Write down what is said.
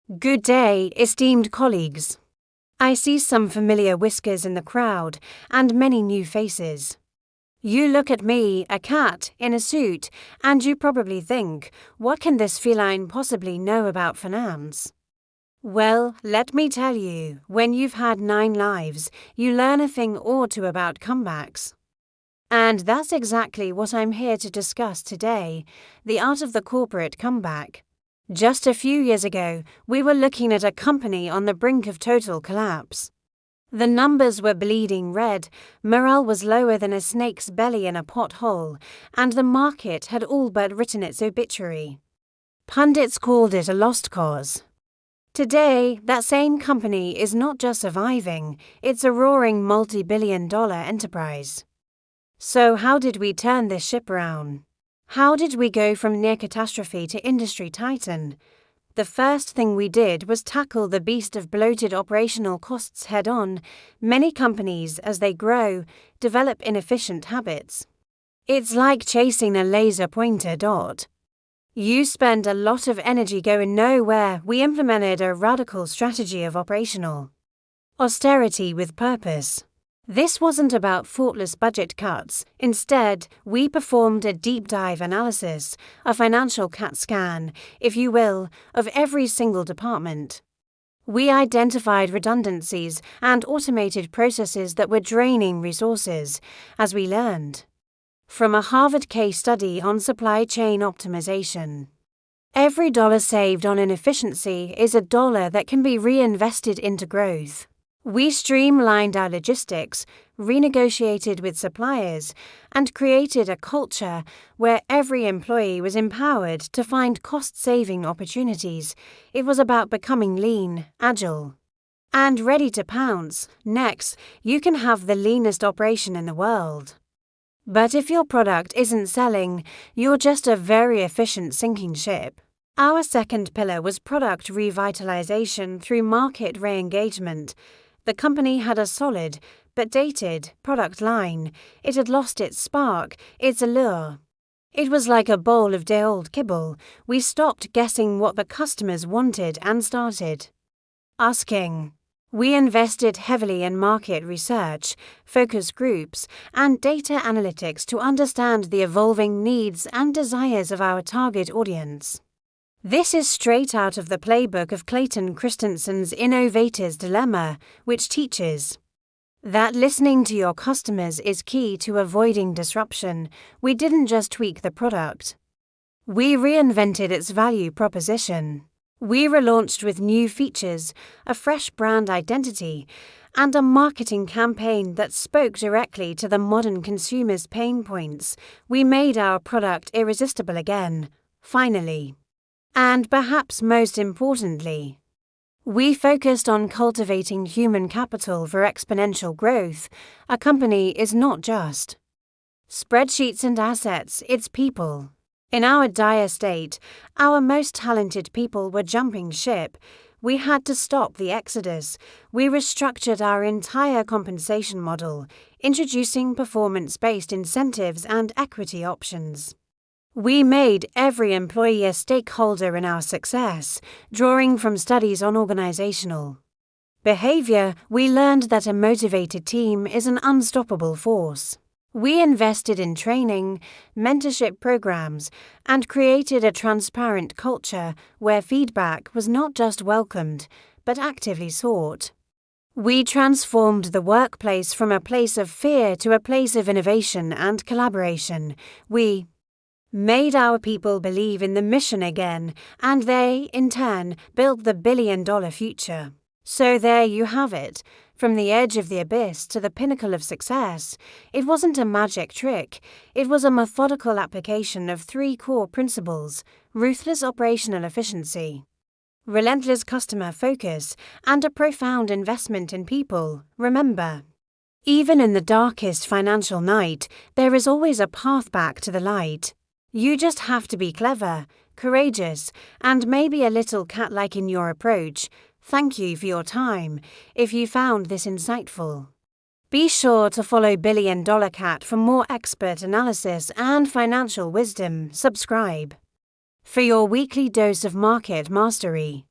Good day, esteemed colleagues. I see some familiar whiskers in the crowd and many new faces. You look at me, a cat, in a suit, and you probably think, what can this feline possibly know about finance? Well, let me tell you, when you've had 9 lives, you learn a thing or two about comebacks. And that's exactly what I'm here to discuss today, the art of the corporate comeback. Just a few years ago, we were looking at a company on the brink of total collapse. The numbers were bleeding red, morale was lower than a snake's belly in a pothole, and the market had all but written its obituary. Pundits called it a lost cause. Today, that same company is not just surviving, it's a roaring multi-billion-dollar enterprise. So how did we turn this ship around? How did we go from near catastrophe to industry titan? The first thing we did was tackle the beast of bloated operational costs head-on. Many companies, as they grow, develop inefficient habits. It's like chasing a laser-pointer dot. You spend a lot of energy going nowhere. We implemented a radical strategy of operational austerity with purpose. This wasn't about thoughtless budget cuts. Instead, we performed a deep dive analysis, a financial CAT scan, if you will, of every single department. We identified redundancies and automated processes that were draining resources, as we learned from a Harvard case study on supply chain optimization. Every dollar saved on inefficiency is a dollar that can be reinvested into growth. We streamlined our logistics, renegotiated with suppliers, and created a culture where every employee was empowered to find cost-saving opportunities. It was about becoming lean, agile, and ready to pounce. Next, you can have the leanest operation in the world. But if your product isn't selling, you're just a very efficient sinking ship. Our second pillar was product revitalization through market re-engagement. The company had a solid, but dated, product line. It had lost its spark, its allure. It was like a bowl of day-old kibble. We stopped guessing what the customers wanted and started asking. We invested heavily in market research, focus groups, and data analytics to understand the evolving needs and desires of our target audience. This is straight out of the playbook of Clayton Christensen's Innovator's Dilemma, which teaches that listening to your customers is key to avoiding disruption. We didn't just tweak the product. We reinvented its value proposition. We relaunched with new features, a fresh brand identity, and a marketing campaign that spoke directly to the modern consumer's pain points. We made our product irresistible again, finally. And perhaps most importantly, we focused on cultivating human capital for exponential growth. A company is not just spreadsheets and assets, it's people. In our dire state, our most talented people were jumping ship. We had to stop the exodus. We restructured our entire compensation model, introducing performance-based incentives and equity options. We made every employee a stakeholder in our success, drawing from studies on organizational behavior. We learned that a motivated team is an unstoppable force. We invested in training, mentorship programs, and created a transparent culture where feedback was not just welcomed, but actively sought. We transformed the workplace from a place of fear to a place of innovation and collaboration. We made our people believe in the mission again, and they, in turn, built the billion-dollar future. So there you have it. From the edge of the abyss to the pinnacle of success, it wasn't a magic trick. It was a methodical application of 3 core principles: ruthless operational efficiency, relentless customer focus, and a profound investment in people. Remember, even in the darkest financial night, there is always a path back to the light. You just have to be clever, courageous, and maybe a little cat-like in your approach. Thank you for your time. If you found this insightful, be sure to follow Billion Dollar Cat for more expert analysis and financial wisdom. Subscribe for your weekly dose of market mastery.